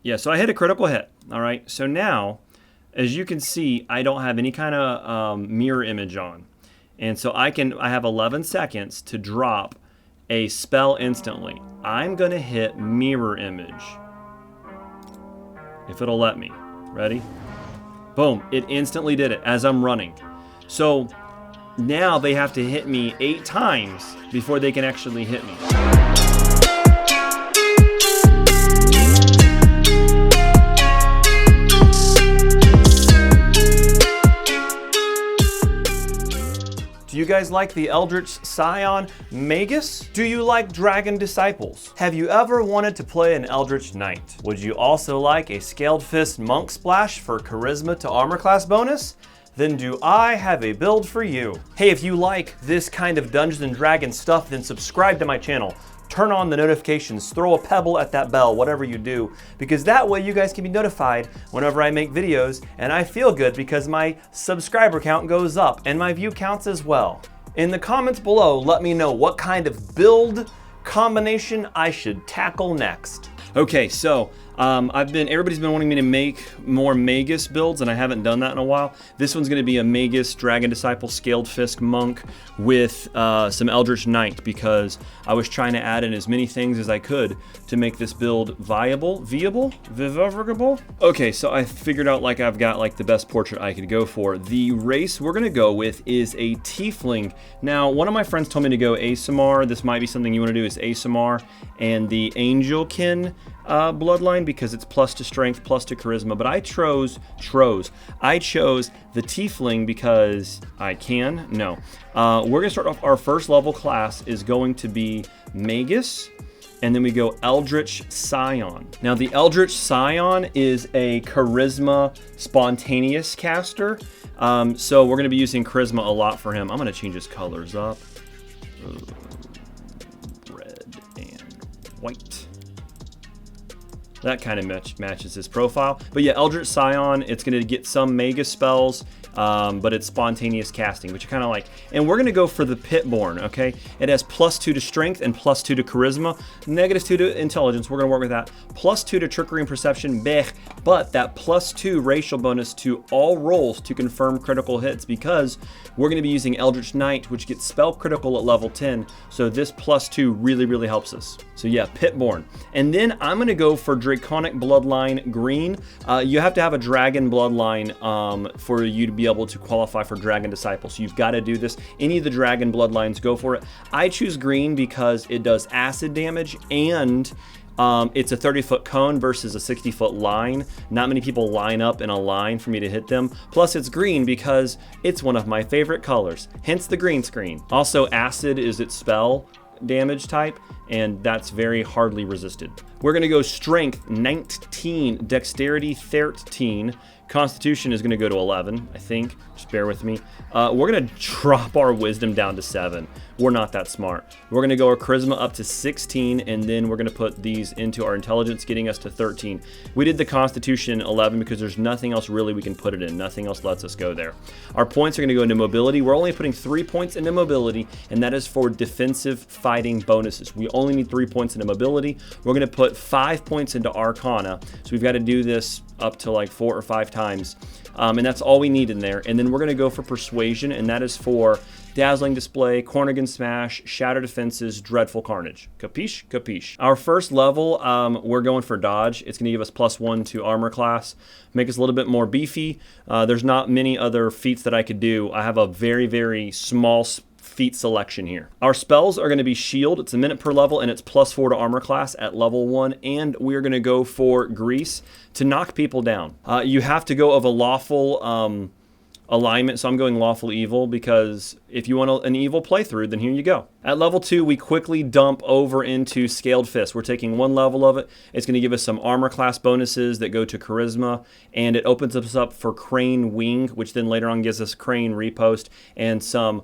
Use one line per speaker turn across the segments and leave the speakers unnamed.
Yeah, so I hit a critical hit. All right, so now, as you can see, I don't have any kind of mirror image on. And so I have 11 seconds to drop a spell instantly. I'm gonna hit mirror image. If it'll let me. Ready? Boom, it instantly did it as I'm running. So now they have to hit me 8 times before they can actually hit me. Do you guys like the Eldritch Scion Magus? Do you like Dragon Disciples? Have you ever wanted to play an Eldritch Knight? Would you also like a Scaled Fist Monk Splash for Charisma to Armor Class bonus? Then do I have a build for you. Hey, if you like this kind of Dungeons & Dragons stuff, then subscribe to my channel. Turn on the notifications, throw a pebble at that bell, whatever you do, because that way you guys can be notified whenever I make videos, and I feel good because my subscriber count goes up and my view counts as well. In the comments below, let me know what kind of build combination I should tackle next. Okay, so everybody's been wanting me to make more Magus builds, and I haven't done that in a while. This one's gonna be a Magus Dragon Disciple Scaled Fist Monk with some Eldritch Knight, because I was trying to add in as many things as I could to make this build viable. Okay, so I figured out I've got the best portrait I could go for. The race we're gonna go with is a Tiefling. Now, one of my friends told me to go Aasimar. This might be something you wanna do, is Aasimar and the Angelkin bloodline, because it's plus to strength, plus to charisma, but I chose the Tiefling because I can. No. We're gonna start off, our first level class is going to be Magus, and then we go Eldritch Scion. Now the Eldritch Scion is a charisma spontaneous caster, so we're gonna be using charisma a lot for him. I'm gonna change his colors up. Red and white. That kind of matches his profile. But yeah, Eldritch Scion, it's going to get some Magus spells, but it's spontaneous casting, which you kind of like. And we're going to go for the Pitborn, okay? It has +2 to strength and +2 to charisma, -2 to intelligence. We're going to work with that. +2 to trickery and perception, but that +2 racial bonus to all rolls to confirm critical hits, because we're going to be using Eldritch Knight, which gets spell critical at level 10. So this +2 really, really helps us. So yeah, Pitborn. And then I'm going to go for Draconic Bloodline Green. You have to have a Dragon Bloodline for you to be able to qualify for Dragon Disciple. So you've got to do this. Any of the Dragon Bloodlines, go for it. I choose green because it does acid damage, and it's a 30-foot cone versus a 60-foot line. Not many people line up in a line for me to hit them. Plus it's green because it's one of my favorite colors, hence the green screen. Also, acid is its spell damage type, and that's very hardly resisted. We're gonna go strength 19, dexterity 13, constitution is gonna go to 11, I think, just bear with me. We're gonna drop our wisdom down to 7. We're not that smart. We're gonna go our charisma up to 16, and then we're gonna put these into our intelligence, getting us to 13. We did the constitution 11 because there's nothing else really we can put it in. Nothing else lets us go there. Our points are gonna go into mobility. We're only putting 3 points into mobility, and that is for defensive fighting bonuses. We only need 3 points into mobility. We're gonna put 5 points into arcana. So we've got to do this up to 4 or 5 times. And that's all we need in there. And then we're going to go for persuasion, and that is for dazzling display, Cornigan smash, shatter defenses, dreadful carnage. Capiche? Capiche. Our first level, we're going for dodge. It's going to give us +1 to armor class, make us a little bit more beefy. There's not many other feats that I could do. I have a very, very small feat selection here. Our spells are going to be shield. It's a minute per level, and it's +4 to armor class at level 1. And we're going to go for grease to knock people down. You have to go of a lawful alignment, so I'm going lawful evil, because if you want an evil playthrough, then here you go. At level 2, we quickly dump over into Scaled Fist. We're taking 1 level of it. It's going to give us some armor class bonuses that go to charisma, and it opens us up for Crane Wing, which then later on gives us Crane Repost and some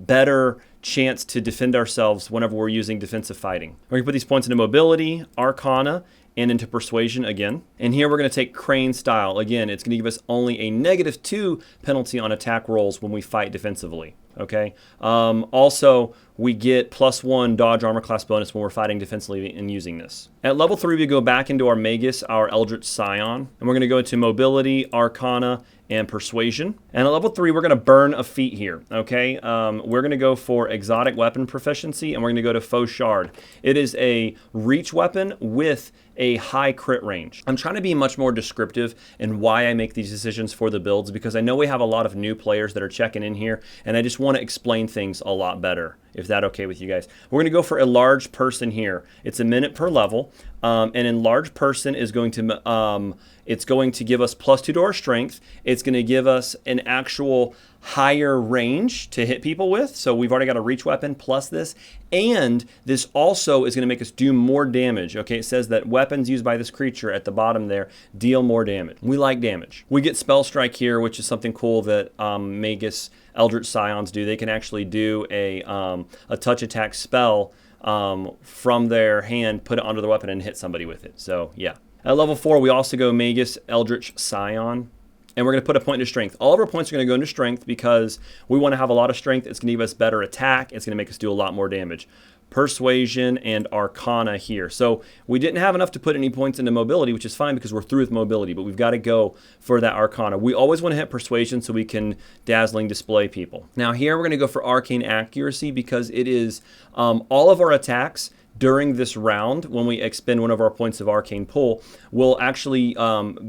better chance to defend ourselves whenever we're using defensive fighting. We're going to put these points into mobility, arcana, and into persuasion again. And here we're going to take Crane Style. Again, it's going to give us only a -2 penalty on attack rolls when we fight defensively. Okay. Also, we get +1 dodge armor class bonus when we're fighting defensively and using this. At level 3, we go back into our Magus, our Eldritch Scion, and we're going to go into Mobility, Arcana, and Persuasion. And at level 3, we're going to burn a feat here, okay? We're going to go for Exotic Weapon Proficiency, and we're going to go to Faux Shard. It is a reach weapon with a high crit range. I'm trying to be much more descriptive in why I make these decisions for the builds, because I know we have a lot of new players that are checking in here, and I just want to explain things a lot better, if that's okay with you guys. We're going to go for a large person here. It's a minute per level, and enlarged person is going to it's going to give us +2 to our strength. It's going to give us an actual higher range to hit people with. So we've already got a reach weapon plus this. And this also is going to make us do more damage. Okay, it says that weapons used by this creature at the bottom there deal more damage. We like damage. We get Spell Strike here, which is something cool that Magus Eldritch Scions do. They can actually do a touch attack spell from their hand, put it onto the weapon, and hit somebody with it. So yeah. At level 4, we also go Magus Eldritch Scion, and we're going to put a point into strength. All of our points are going to go into strength because we want to have a lot of strength. It's going to give us better attack. It's going to make us do a lot more damage. Persuasion and Arcana here. So we didn't have enough to put any points into mobility, which is fine because we're through with mobility, but we've got to go for that Arcana. We always want to hit Persuasion so we can dazzling display people. Now here we're going to go for Arcane Accuracy because it is all of our attacks during this round, when we expend one of our points of Arcane Pull, will actually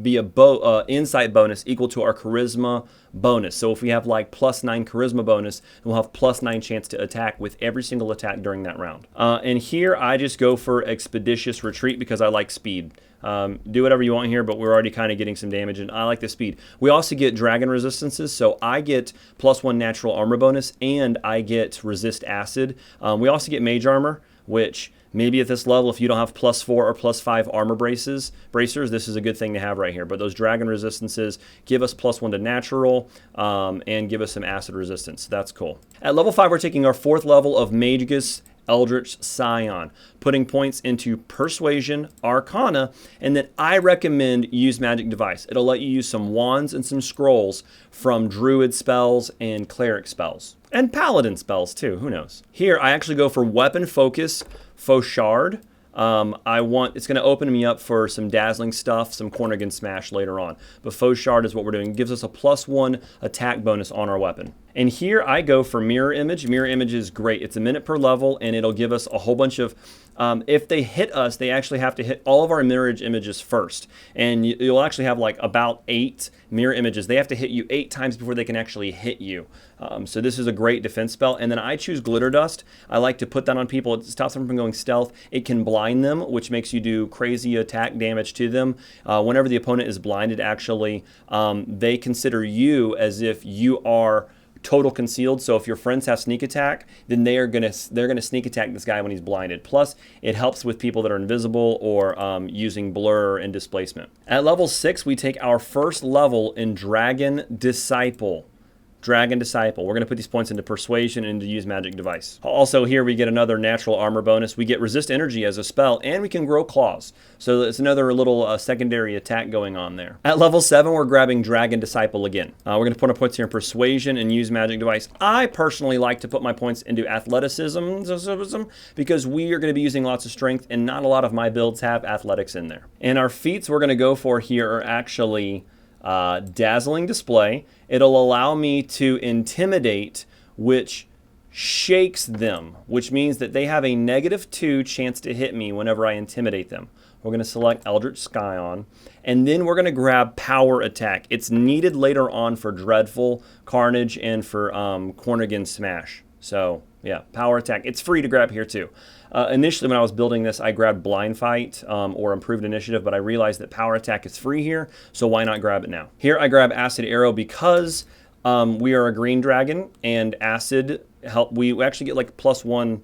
be a insight bonus equal to our Charisma bonus. So if we have like +9 Charisma bonus, we'll have +9 chance to attack with every single attack during that round. And here I just go for Expeditious Retreat because I like speed. Do whatever you want here, but we're already kind of getting some damage, and I like the speed. We also get Dragon Resistances, so I get +1 natural armor bonus, and I get Resist Acid. We also get Mage Armor, which maybe at this level, if you don't have +4 or +5 armor bracers, this is a good thing to have right here. But those Dragon Resistances give us +1 to natural and give us some acid resistance. So that's cool. At level 5, we're taking our 4th level of Magus Eldritch Scion, putting points into Persuasion, Arcana, and then I recommend use Magic Device. It'll let you use some wands and some scrolls from Druid spells and Cleric spells. And Paladin spells too, who knows. Here, I actually go for Weapon Focus, Faux Shard. It's going to open me up for some dazzling stuff, some Cornigan Smash later on. But Faux Shard is what we're doing. It gives us a +1 attack bonus on our weapon. And here I go for Mirror Image. Mirror Image is great. It's a minute per level, and it'll give us a whole bunch of... if they hit us, they actually have to hit all of our mirror images first. And you'll actually have like about 8 mirror images. They have to hit you 8 times before they can actually hit you. So this is a great defense spell. And then I choose Glitter Dust. I like to put that on people. It stops them from going stealth. It can blind them, which makes you do crazy attack damage to them. Whenever the opponent is blinded, actually, they consider you as if you are total concealed. So if your friends have sneak attack, then they're gonna sneak attack this guy when he's blinded. Plus, it helps with people that are invisible or using blur and displacement. At level 6, we take our first level in Dragon Disciple. Dragon Disciple. We're going to put these points into Persuasion and to use Magic Device. Also here we get another natural armor bonus. We get Resist Energy as a spell, and we can grow claws. So it's another little secondary attack going on there. At level 7, we're grabbing Dragon Disciple again. We're going to put our points here in Persuasion and use Magic Device. I personally like to put my points into Athleticism because we are going to be using lots of strength, and not a lot of my builds have athletics in there. And our feats we're going to go for here are actually Dazzling Display. It'll allow me to Intimidate, which shakes them, which means that they have a -2 chance to hit me whenever I intimidate them. We're going to select Eldritch Scion, and then we're going to grab Power Attack. It's needed later on for Dreadful, Carnage, and for Cornigan Smash. So yeah, Power Attack. It's free to grab here too. Initially, when I was building this, I grabbed Blind Fight or Improved Initiative, but I realized that Power Attack is free here, so why not grab it now? Here I grab Acid Arrow because we are a green dragon, and Acid we actually get like +1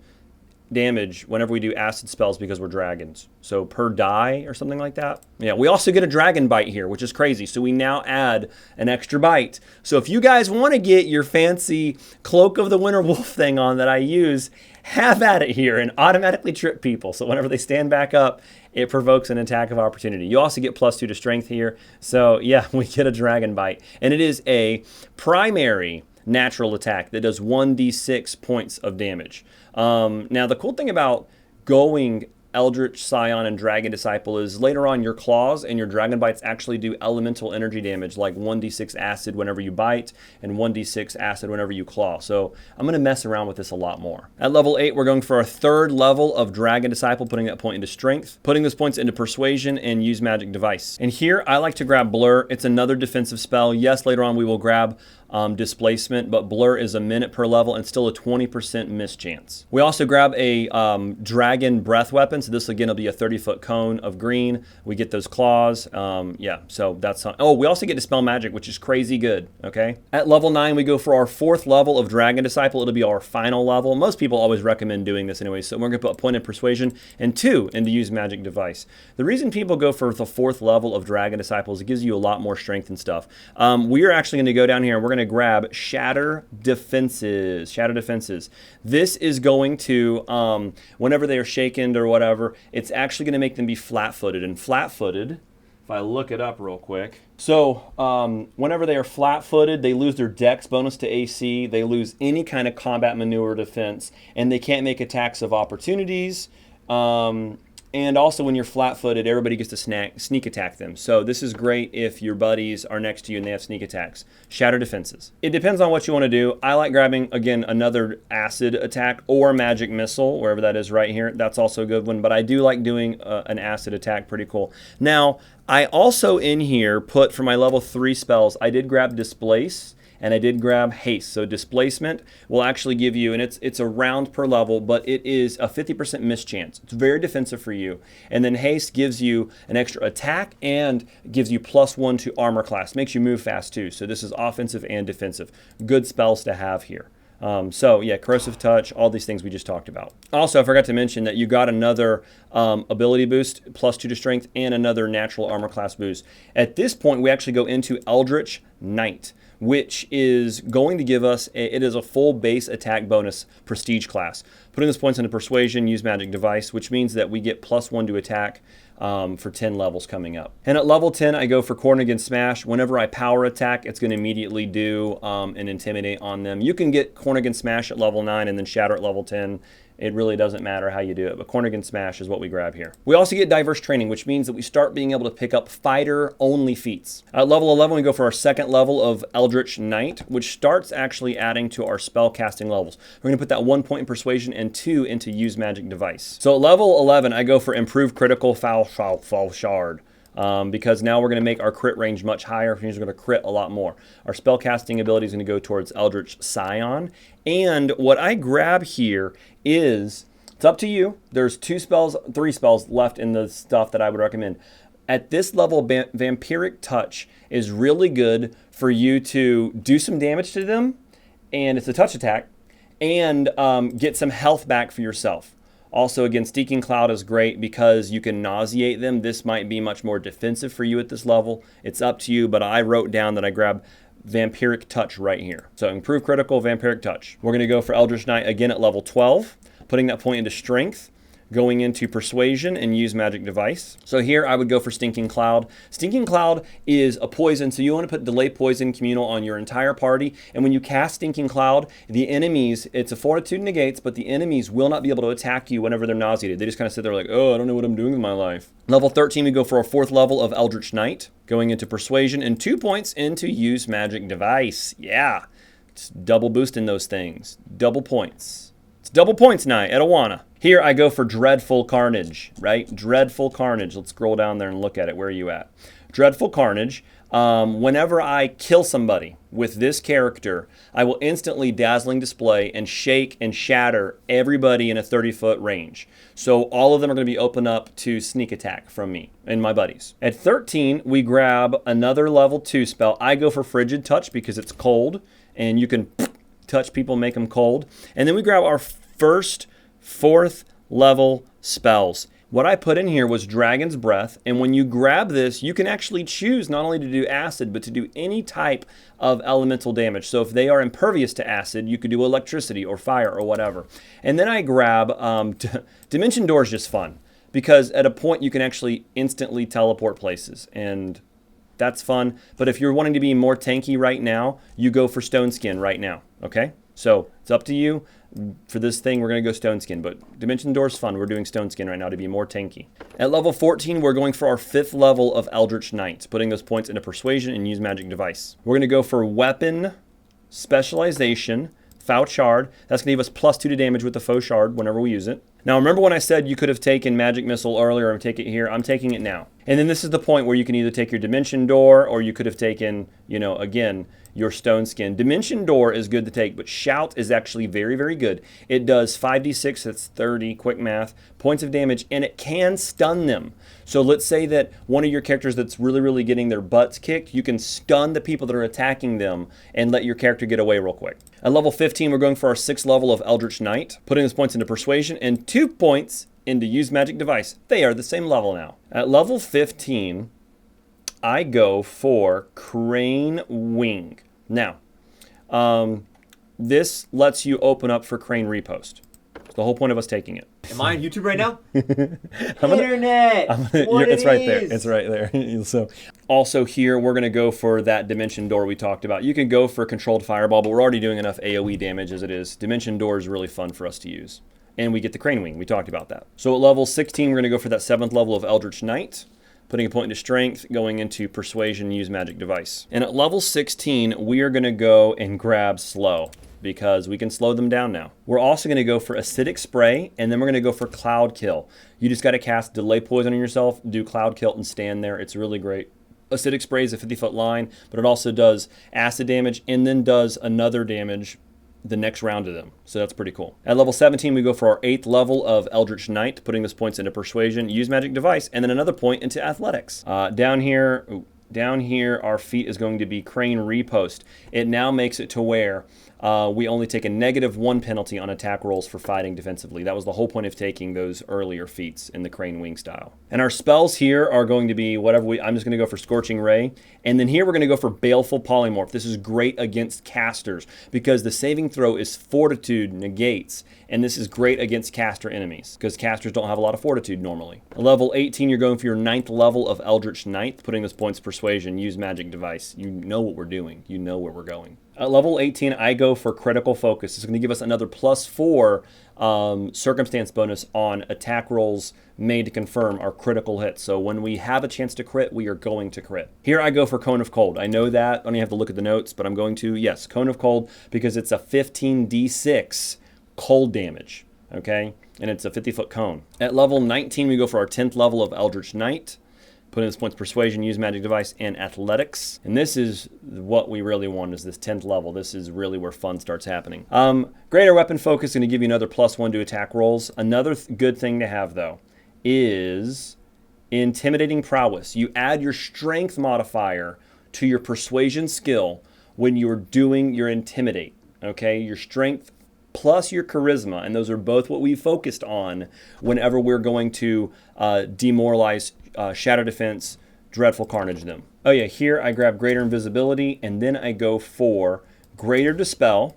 damage whenever we do acid spells because we're dragons. So per die or something like that. Yeah, we also get a dragon bite here, which is crazy. So we now add an extra bite. So if you guys want to get your fancy Cloak of the Winter Wolf thing on that I use, have at it here and automatically trip people. So whenever they stand back up, it provokes an attack of opportunity. You also get +2 to strength here. So yeah, we get a dragon bite. And it is a primary natural attack that does 1d6 points of damage. Now, the cool thing about going Eldritch Scion and Dragon Disciple is later on your claws and your dragon bites actually do elemental energy damage, like 1d6 acid whenever you bite and 1d6 acid whenever you claw. So I'm going to mess around with this a lot more. At level 8, we're going for our third level of Dragon Disciple, putting that point into Strength, putting those points into Persuasion, and Use Magic Device. And here I like to grab Blur. It's another defensive spell. Yes, later on we will grab Displacement, but Blur is a minute per level and still a 20% miss chance. We also grab a Dragon Breath Weapon, so this again will be a 30-foot cone of green. We get those claws. Yeah, so that's oh, we also get Dispel Magic, which is crazy good. Okay. At level 9, we go for our fourth level of Dragon Disciple. It'll be our final level. Most people always recommend doing this anyway, so we're going to put a point in Persuasion and 2 into Use Magic Device. The reason people go for the fourth level of Dragon Disciple is it gives you a lot more strength and stuff. We are actually going to go down here and we're going to grab Shatter Defenses. Shatter Defenses. This is going to, whenever they are shaken or whatever, it's actually going to make them be flat-footed. And flat-footed, if I look it up real quick. So, whenever they are flat-footed, they lose their Dex bonus to AC, they lose any kind of combat maneuver defense, and they can't make attacks of opportunities. And also when you're flat-footed, everybody gets to sneak attack them. So this is great if your buddies are next to you and they have sneak attacks. Shatter Defenses. It depends on what you want to do. I like grabbing, again, another acid attack or magic missile, wherever that is right here. That's also a good one. But I do like doing an acid attack. Pretty cool. Now, I also in here put, for my level 3 spells, I did grab Displace. And I did grab Haste. So Displacement will actually give you, and it's a round per level, but it is a 50% miss chance. It's very defensive for you. And then Haste gives you an extra attack and gives you +1 to armor class. Makes you move fast too. So this is offensive and defensive. Good spells to have here. So yeah, Corrosive Touch, all these things we just talked about. Also, I forgot to mention that you got another ability boost, +2 to strength, and another natural armor class boost. At this point, we actually go into Eldritch Knight, which is going to give us, it is a full base attack bonus prestige class. Putting those points into Persuasion, Use Magic Device, which means that we get +1 to attack for 10 levels coming up. And at level 10, I go for Corner Against Smash. Whenever I power attack, it's going to immediately do an Intimidate on them. You can get Corner Against Smash at level 9 and then Shatter at level 10. It really doesn't matter how you do it, but Corner Against Smash is what we grab here. We also get Diverse Training, which means that we start being able to pick up fighter-only feats. At level 11, we go for our second level of Eldritch Knight, which starts actually adding to our spell casting levels. We're going to put that 1 point in Persuasion and 2 into Use Magic Device. So at level 11, I go for Improved Critical Foul Shard. Because now we're going to make our crit range much higher, which means we're going to crit a lot more. Our spellcasting ability is going to go towards Eldritch Scion. And what I grab here is, it's up to you. There's 3 spells left in the stuff that I would recommend. At this level, Vampiric Touch is really good for you to do some damage to them, and it's a touch attack, and get some health back for yourself. Also, again, Stinking Cloud is great because you can nauseate them. This might be much more defensive for you at this level. It's up to you, but I wrote down that I grabbed Vampiric Touch right here. So Improved Critical, Vampiric Touch. We're going to go for Eldritch Knight again at level 12, putting that point into Strength, going into Persuasion and Use Magic Device. So here I would go for Stinking Cloud. Stinking Cloud is a poison, so you want to put Delay Poison Communal on your entire party. And when you cast Stinking Cloud, the enemies, it's a Fortitude negates, but the enemies will not be able to attack you whenever they're nauseated. They just kind of sit there like, oh, I don't know what I'm doing with my life. Level 13, we go for our 4th level of Eldritch Knight, going into Persuasion and 2 points into Use Magic Device. Yeah, it's double boosting those things. Double points. It's double points night at Awana. Here I go for Dreadful Carnage, right? Dreadful Carnage. Let's scroll down there and look at it. Where are you at? Dreadful Carnage. Whenever I kill somebody with this character, I will instantly Dazzling Display and shake and shatter everybody in a 30-foot range. So all of them are going to be open up to sneak attack from me and my buddies. At 13, we grab another level 2 spell. I go for Frigid Touch because it's cold, and you can touch people, make them cold. And then we grab our first 4th level spells. What I put in here was Dragon's Breath, and when you grab this, you can actually choose not only to do acid, but to do any type of elemental damage. So if they are impervious to acid, you could do electricity or fire or whatever. And then I grab Dimension Door is just fun, because at a point you can actually instantly teleport places, and That's fun. But if you're wanting to be more tanky right now, you go for Stone Skin right now, okay? So it's up to you. For this thing, we're going to go Stone Skin, but Dimension Door is fun. We're doing Stone Skin right now to be more tanky. At level 14, we're going for our 5th level of Eldritch Knight, putting those points into Persuasion and Use Magic Device. We're going to go for Weapon Specialization, Foul Shard. That's going to give us +2 to damage with the Faux Shard whenever we use it. Now, remember when I said you could have taken Magic Missile earlier and take it here? I'm taking it now. And then this is the point where you can either take your Dimension Door or you could have taken, you know, again, your Stone Skin. Dimension Door is good to take, but Shout is actually very, very good. It does 5d6, that's 30, quick math, points of damage, and it can stun them. So let's say that one of your characters that's really, really getting their butts kicked, you can stun the people that are attacking them and let your character get away real quick. At level 15, we're going for our 6th level of Eldritch Knight, putting those points into Persuasion and 2 points into Use Magic Device. They are the same level now. At level 15, I go for Crane Wing. Now, this lets you open up for Crane Repost. It's the whole point of us taking it.
Am I on YouTube right now?
Internet!
It's right there. It's right there. So, also here, we're going to go for that Dimension Door we talked about. You can go for Controlled Fireball, but we're already doing enough AoE damage as it is. Dimension Door is really fun for us to use. And we get the Crane Wing. We talked about that. So at level 16, we're going to go for that 7th level of Eldritch Knight, putting a point into Strength, going into Persuasion, Use Magic Device. And at level 16, we are going to go and grab Slow, because we can slow them down now. We're also going to go for Acidic Spray, and then we're going to go for Cloud Kill. You just got to cast Delay Poison on yourself, do Cloud Kill, and stand there. It's really great. Acidic Spray is a 50-foot line, but it also does acid damage, and then does another damage the next round of them. So that's pretty cool. At level 17, we go for our 8th level of Eldritch Knight, putting those points into Persuasion, Use Magic Device, and then another point into Athletics. Down here, our feat is going to be Crane Repost. It now makes it to where we only take a -1 penalty on attack rolls for fighting defensively. That was the whole point of taking those earlier feats in the Crane Wing style. And our spells here are going to be whatever I'm just going to go for Scorching Ray. And then here we're going to go for Baleful Polymorph. This is great against casters because the saving throw is Fortitude negates. And this is great against caster enemies because casters don't have a lot of fortitude normally. At level 18, you're going for your 9th level of Eldritch Knight, putting those points Persuasion, Use Magic Device. You know what we're doing. You know where we're going. At level 18, I go for Critical Focus. It's going to give us another +4 circumstance bonus on attack rolls made to confirm our critical hits. So when we have a chance to crit, we are going to crit. Here I go for Cone of Cold. I know that. I don't even have to look at the notes, but I'm going to, yes, Cone of Cold, because it's a 15d6 cold damage, okay? And it's a 50-foot cone. At level 19, we go for our 10th level of Eldritch Knight, put in this points Persuasion, Use Magic Device, and Athletics. And this is what we really want, is this 10th level. This is really where fun starts happening. Greater Weapon Focus is going to give you another +1 to attack rolls. Another good thing to have, though, is Intimidating Prowess. You add your Strength modifier to your Persuasion skill when you're doing your Intimidate, okay? Your Strength plus your Charisma, and those are both what we focused on whenever we're going to demoralize Shadow Defense, Dreadful Carnage them. Oh yeah, here I grab Greater Invisibility, and then I go for Greater Dispel,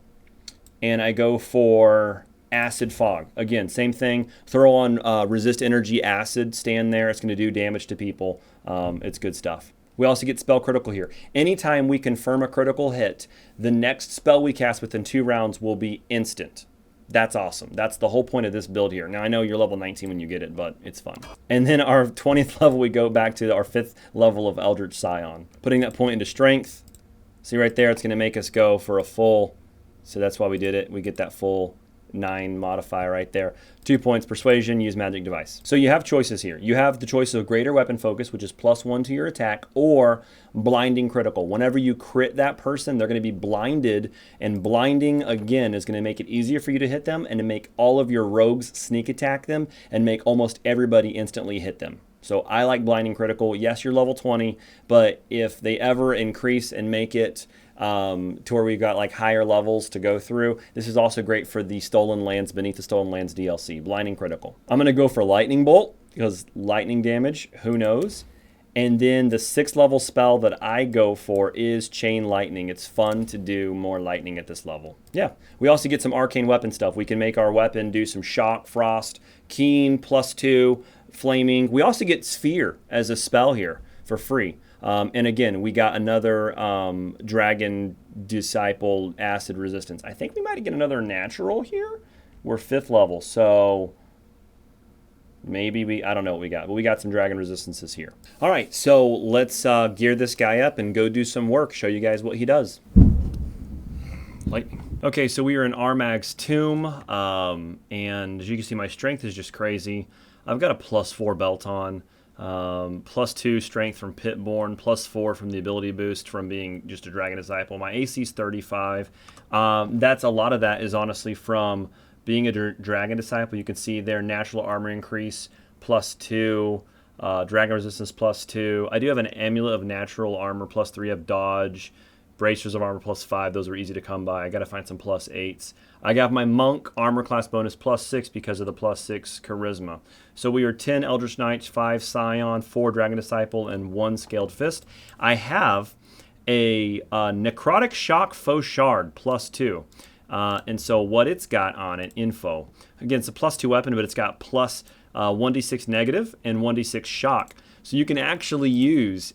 and I go for Acid Fog. Again, same thing. Throw on Resist Energy Acid, stand there. It's going to do damage to people. It's good stuff. We also get Spell Critical here. Anytime we confirm a critical hit, the next spell we cast within 2 rounds will be instant. That's awesome. That's the whole point of this build here. Now, I know you're level 19 when you get it, but it's fun. And then our 20th level, we go back to our 5th level of Eldritch Scion. Putting that point into Strength. See right there, it's going to make us go for a full, so that's why we did it. We get that full 9 modifier right there. 2 points Persuasion, Use Magic Device. So you have choices here. You have the choice of Greater Weapon Focus, which is +1 to your attack, or Blinding Critical. Whenever you crit that person, they're going to be blinded, and blinding, again, is going to make it easier for you to hit them and to make all of your rogues sneak attack them and make almost everybody instantly hit them. So I like Blinding Critical. Yes, you're level 20, but if they ever increase and make it to where we've got like higher levels to go through, this is also great for the Stolen Lands, Beneath the Stolen Lands DLC. Blinding Critical. I'm going to go for Lightning Bolt because lightning damage, who knows? And then the 6th level spell that I go for is Chain Lightning. It's fun to do more lightning at this level. Yeah, we also get some arcane weapon stuff. We can make our weapon do some shock, frost, keen, +2, flaming. We also get Sphere as a spell here for free. And again, we got another Dragon Disciple Acid Resistance. I think we might get another natural here. We're 5th level, so maybe I don't know what we got, but we got some Dragon Resistances here. All right, so let's gear this guy up and go do some work, show you guys what he does. Lightning. Okay, so we are in Armag's Tomb, and as you can see, my strength is just crazy. I've got a +4 belt on, +2 strength from Pitborn, +4 from the ability boost from being just a Dragon Disciple. My AC is 35. That's a lot of that is honestly from being a Dragon Disciple. You can see their natural armor increase +2, Dragon Resistance +2. I do have an Amulet of Natural Armor +3 of Dodge. Bracers of Armor +5, those are easy to come by. I gotta find some +8s. I got my Monk Armor Class bonus +6 because of the +6 Charisma. So we are 10 Eldritch Knights, 5 Scion, 4 Dragon Disciple, and 1 Scaled Fist. I have a Necrotic Shock Faux Shard +2. And so what it's got on it, info. Again, it's a +2 weapon, but it's got +1d6 negative and 1d6 shock. So you can actually use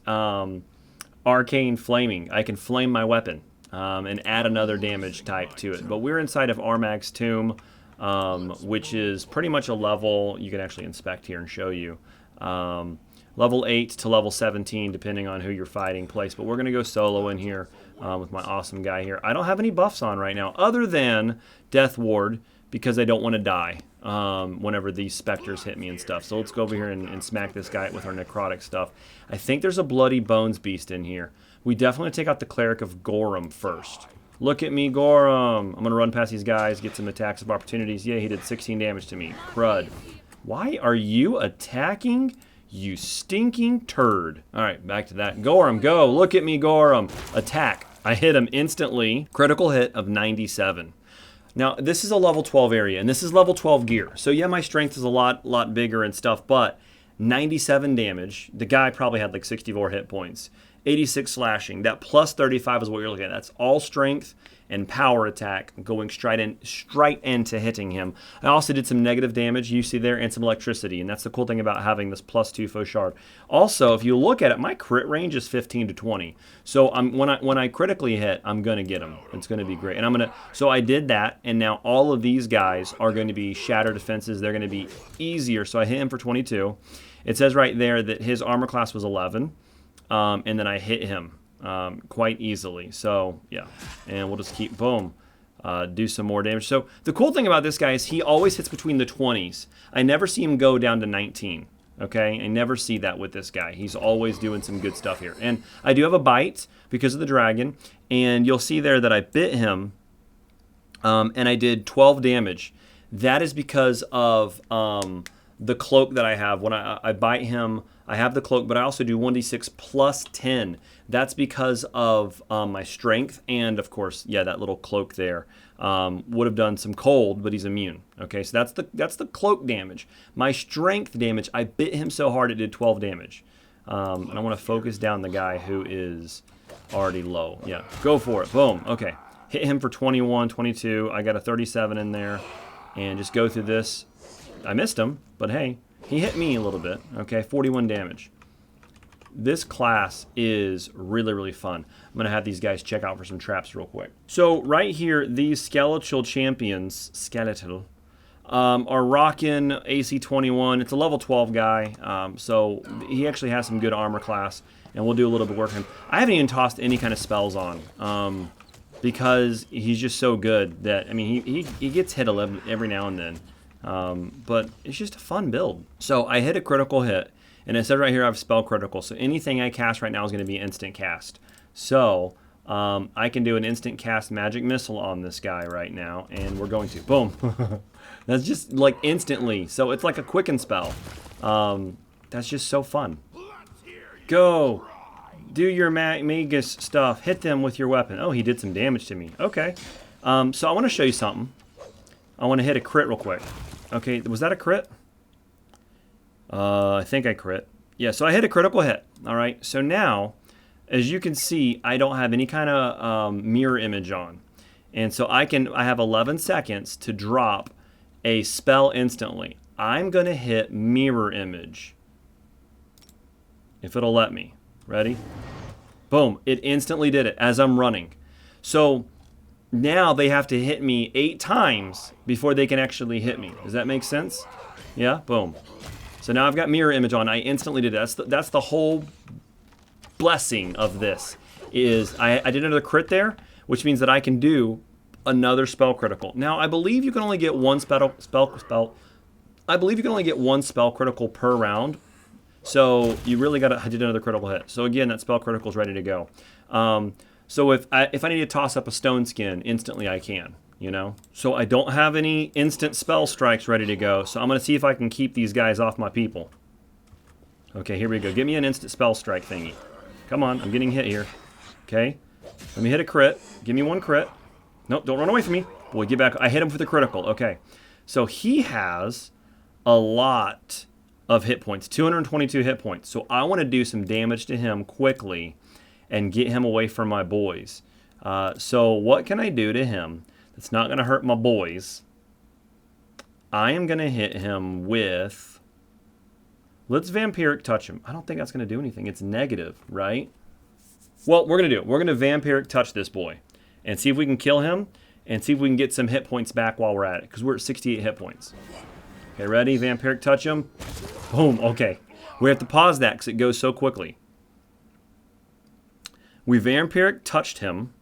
Arcane Flaming. I can flame my weapon and add another damage type to it. But we're inside of Armag's Tomb, which is pretty much a level, you can actually inspect here and show you, level 8 to level 17, depending on who you're fighting place. But we're going to go solo in here with my awesome guy here. I don't have any buffs on right now, other than Death Ward, because I don't want to die whenever these specters hit me and stuff. So let's go over here and smack this guy with our necrotic stuff. I think there's a Bloody Bones Beast in here. We definitely take out the Cleric of Gorham first. Look at me, Gorham. I'm going to run past these guys, get some attacks of opportunities. Yeah, he did 16 damage to me. Crud. Why are you attacking, you stinking turd? All right, back to that. Gorham, go. Look at me, Gorham. Attack. I hit him instantly. Critical hit of 97. Now, this is a level 12 area, and this is level 12 gear. So, yeah, my strength is a lot bigger and stuff, but 97 damage. The guy probably had like 64 hit points. 86 slashing. That +35 is what you're looking at. That's all strength and power attack going straight into hitting him. I also did some negative damage, you see there, and some electricity, and that's the cool thing about having this +2 faux shard. Also, if you look at it, my crit range is 15 to 20. So when I critically hit, I'm gonna get him. It's gonna be great, and so I did that, and now all of these guys are going to be shatter defenses. They're going to be easier. So I hit him for 22. It says right there that his armor class was 11, and then I hit him quite easily. So yeah, and we'll just keep, boom, do some more damage. So the cool thing about this guy is he always hits between the 20s. I never see him go down to 19. Okay, I never see that with this guy. He's always doing some good stuff here. And I do have a bite because of the dragon, and you'll see there that I bit him, and I did 12 damage. That is because of the cloak that I have. When I bite him, I have the cloak, but I also do 1d6 plus 10. That's because of my strength, and of course, yeah, that little cloak there would have done some cold, but he's immune. Okay, so that's the cloak damage. My strength damage, I bit him so hard it did 12 damage. And I want to focus down the guy who is already low. Yeah, go for it. Boom. Okay, hit him for 21, 22. I got a 37 in there, and just go through this. I missed him, but hey, he hit me a little bit. Okay, 41 damage. This class is really, really fun. I'm going to have these guys check out for some traps real quick. So right here, these skeletal champions, are rocking AC 21. It's a level 12 guy, so he actually has some good armor class, and we'll do a little bit of work on him. I haven't even tossed any kind of spells on because he's just so good that, I mean, he gets hit every now and then, but it's just a fun build. So I hit a critical hit. And it says right here I have spell critical, so anything I cast right now is going to be instant cast. So I can do an instant cast magic missile on this guy right now, and we're going to. Boom. That's just like instantly. So it's like a quicken spell. That's just so fun. Go. Do your Magus stuff. Hit them with your weapon. Oh, he did some damage to me. Okay. So I want to show you something. I want to hit a crit real quick. Okay, was that a crit? I think I crit. Yeah, so I hit a critical hit. All right, so now, as you can see, I don't have any kind of mirror image on. And so I have 11 seconds to drop a spell instantly. I'm going to hit mirror image, if it'll let me, Ready? Boom. It instantly did it as I'm running. So now they have to hit me 8 times before they can actually hit me. Does that make sense? Yeah? Boom. So now I've got mirror image on. I instantly did it. That's the whole blessing of this. Is I did another crit there, which means that I can do another spell critical. Now I believe you can only get one I believe you can only get one spell critical per round. So you really got to. I did another critical hit. So again, that spell critical is ready to go. So if I need to toss up a stone skin, instantly I can. You know. So I don't have any instant spell strikes ready to go. So I'm gonna see if I can keep these guys off my people. Okay, here we go. Give me an instant spell strike thingy. Come on, I'm getting hit here. Okay, let me hit a crit. Give me one crit. Nope, don't run away from me. Boy, get back. I hit him for the critical. Okay, so he has a lot of hit points, 222 hit points. So I want to do some damage to him quickly and get him away from my boys. So what can I do to him that's not going to hurt my boys? I am going to hit him with... Let's Vampiric Touch him. I don't think that's going to do anything. It's negative, right? Well, we're going to do it. We're going to Vampiric Touch this boy and see if we can kill him and see if we can get some hit points back while we're at it, because we're at 68 hit points. Okay, ready? Vampiric Touch him. Boom. Okay. We have to pause that because it goes so quickly. We Vampiric touched him,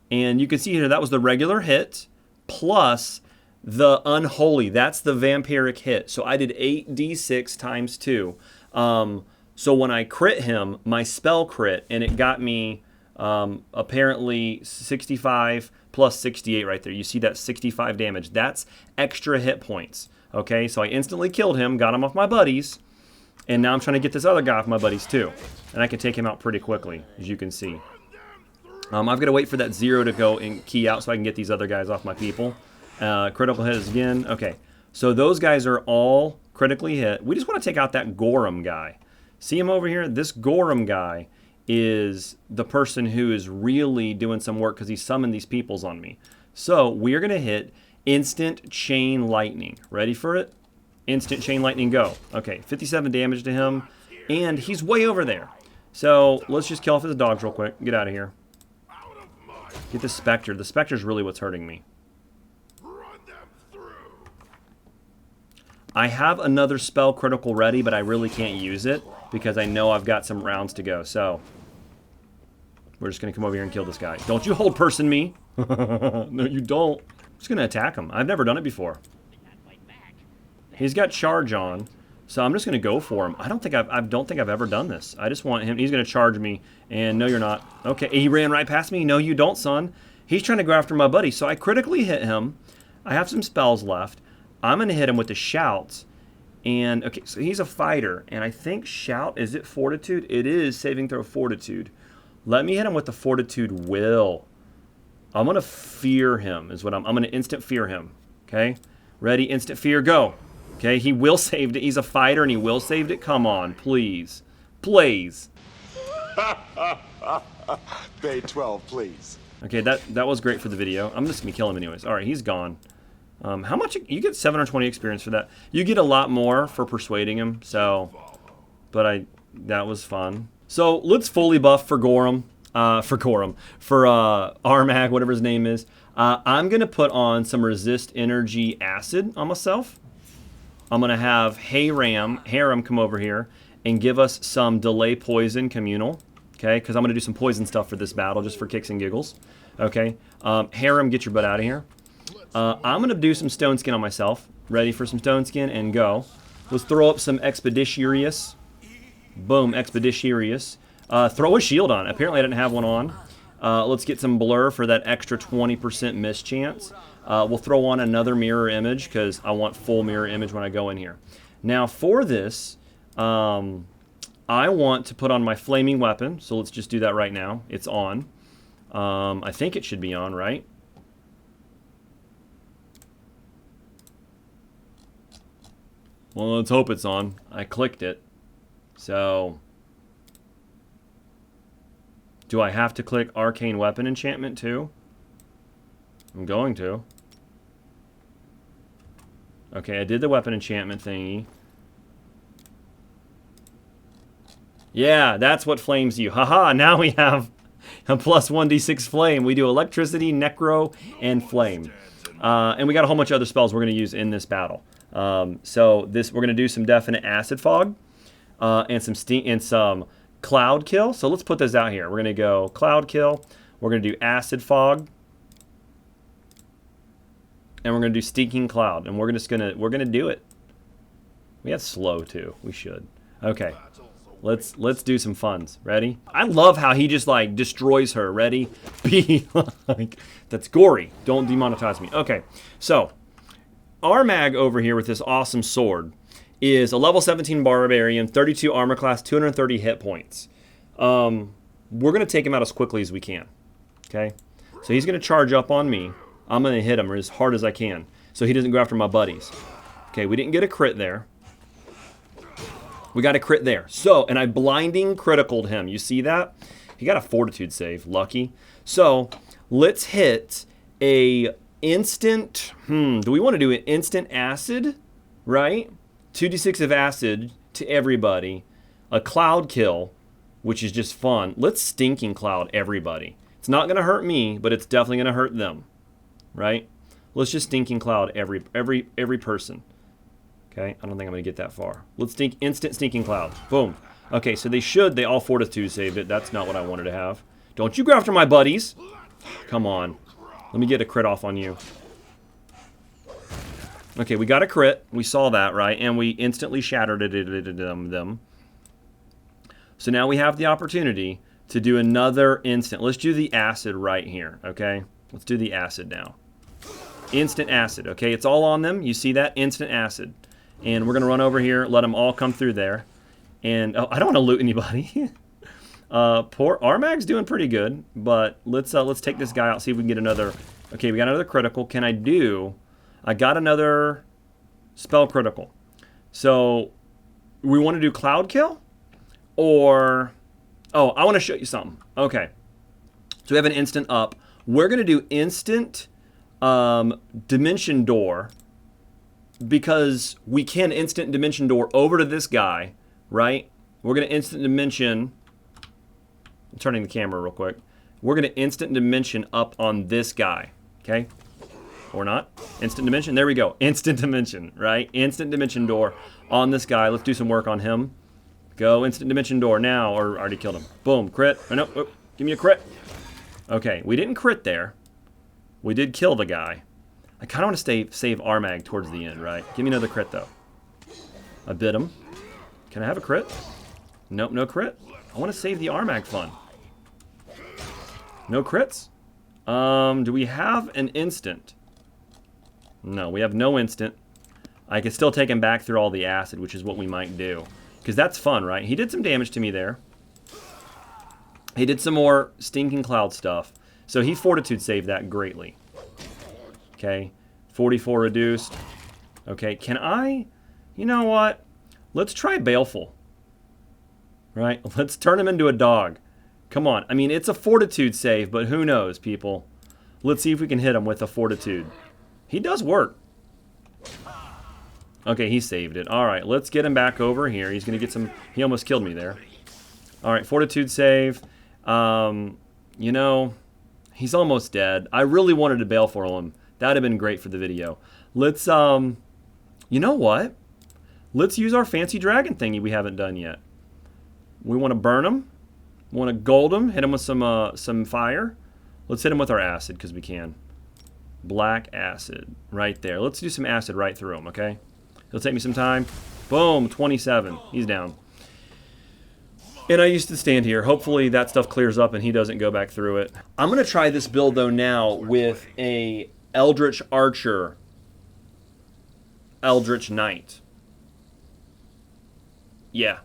and you can see here that was the regular hit plus the unholy. That's the vampiric hit. So I did 8d6 times 2. So when I crit him, my spell crit, and it got me apparently 65 plus 68 right there. You see that 65 damage. That's extra hit points. Okay, so I instantly killed him, got him off my buddies, and now I'm trying to get this other guy off my buddies too. And I can take him out pretty quickly, as you can see. I've got to wait for that 0 to go and key out so I can get these other guys off my people. Critical hit again. Okay, so those guys are all critically hit. We just want to take out that Gorham guy. See him over here? This Gorham guy is the person who is really doing some work because he summoned these peoples on me. So we're going to hit Instant Chain Lightning. Ready for it? Instant Chain Lightning, go. Okay, 57 damage to him, and he's way over there. So let's just kill off his dogs real quick. Get out of here. Get the Spectre. The Spectre's really what's hurting me. I have another spell critical ready, but I really can't use it because I know I've got some rounds to go. So we're just going to come over here and kill this guy. Don't you hold person me. No, you don't. I'm just going to attack him. I've never done it before. He's got charge on, so I'm just going to go for him. I don't think I've ever done this. I just want him. He's going to charge me, and no, you're not. Okay, he ran right past me. No, you don't, son. He's trying to go after my buddy, so I critically hit him. I have some spells left. I'm going to hit him with the shouts. And, okay, so he's a fighter. And I think shout, is it fortitude? It is saving throw fortitude. Let me hit him with the fortitude will. I'm going to fear him is what I'm going to instant fear him. Okay? Ready? Instant fear, go. Okay, he will saved it. He's a fighter and he will saved it. Come on, please. Please.
Bay 12, please.
Okay, that was great for the video. I'm just going to kill him anyways. All right, he's gone. How much? You get 720 experience for that. You get a lot more for persuading him, so... But that was fun. So, let's fully buff for Gorham. For Armag, whatever his name is. I'm going to put on some resist energy acid on myself. I'm going to have Haram come over here and give us some delay poison communal. Okay, because I'm going to do some poison stuff for this battle just for kicks and giggles. Okay, Haram, get your butt out of here. I'm going to do some stone skin on myself. Ready for some stone skin and go. Let's throw up some Expeditiarius. Boom, Expeditiarius. Throw a shield on. Apparently I didn't have one on. Let's get some blur for that extra 20% miss chance. We'll throw on another mirror image because I want full mirror image when I go in here. Now for this, I want to put on my flaming weapon. So let's just do that right now. It's on. I think it should be on, right? Well, let's hope it's on. I clicked it. So, do I have to click Arcane Weapon Enchantment too? I'm going to. Okay, I did the weapon enchantment thingy. Yeah, that's what flames you. Haha, now we have a plus 1d6 flame. We do electricity, necro, and flame. And we got a whole bunch of other spells we're going to use in this battle. So we're going to do some definite acid fog and some cloud kill. So let's put this out here. We're going to go cloud kill. We're going to do acid fog. And we're going to do stinking cloud. And we're going to do it. We have slow too. We should. Okay. Let's do some funs. Ready? I love how he just like destroys her. Ready? Be like, that's gory. Don't demonetize me. Okay. So, our mag over here with this awesome sword is a level 17 barbarian, 32 armor class, 230 hit points. We're going to take him out as quickly as we can. Okay? So he's going to charge up on me. I'm going to hit him as hard as I can so he doesn't go after my buddies. Okay, we didn't get a crit there. We got a crit there. So, and I blinding criticaled him. You see that? He got a fortitude save. Lucky. So, let's hit a instant... do we want to do an instant acid? Right? 2d6 of acid to everybody. A cloud kill, which is just fun. Let's stinking cloud everybody. It's not going to hurt me, but it's definitely going to hurt them. Right? Let's just stinking cloud every person. Okay, I don't think I'm going to get that far. Let's instant stinking cloud. Boom. Okay, so they all fortitude saved it. That's not what I wanted to have. Don't you go after my buddies. Come on. Let me get a crit off on you. Okay, we got a crit. We saw that, right? And we instantly shattered them. So now we have the opportunity to do another instant. Let's do the acid right here, okay? Let's do the acid now. Instant acid, okay? It's all on them. You see that? Instant acid. And we're going to run over here, let them all come through there. And, oh, I don't want to loot anybody. Poor Armag's doing pretty good, but let's take this guy out, see if we can get another... Okay, we got another critical. I got another spell critical. So, we want to do cloud kill? Or... Oh, I want to show you something. Okay. So we have an instant up. We're going to do instant dimension door... Because we can instant dimension door over to this guy, right? We're going to instant dimension... I'm turning the camera real quick. We're going to instant dimension up on this guy, okay? Or not. Instant dimension. There we go. Instant dimension, right? Instant dimension door on this guy. Let's do some work on him. Go instant dimension door now, or already killed him. Boom, crit. Oh, no, oh, give me a crit. Okay, we didn't crit there. We did kill the guy. I kind of want to save Armag towards the end, right? Give me another crit, though. I bit him. Can I have a crit? Nope, no crit. I want to save the Armag fun. No crits? Do we have an instant? No, we have no instant. I can still take him back through all the acid, which is what we might do. Because that's fun, right? He did some damage to me there. He did some more stinking cloud stuff. So he fortitude saved that greatly. Okay, 44 reduced. Okay, can I... You know what? Let's try Baleful. Right? Let's turn him into a dog. Come on. I mean, it's a fortitude save, but who knows, people? Let's see if we can hit him with a fortitude. He does work. Okay, he saved it. All right, let's get him back over here. He's going to get some... He almost killed me there. All right, fortitude save. You know, he's almost dead. I really wanted to bail for him. That would have been great for the video. Let's, you know what? Let's use our fancy dragon thingy we haven't done yet. We want to burn him. We want to gold him. Hit him with some fire. Let's hit him with our acid because we can. Black acid right there. Let's do some acid right through him, okay? It'll take me some time. Boom, 27. He's down. And I used to stand here. Hopefully that stuff clears up and he doesn't go back through it. I'm going to try this build, though, now with a Eldritch Archer Eldritch Knight. Yeah,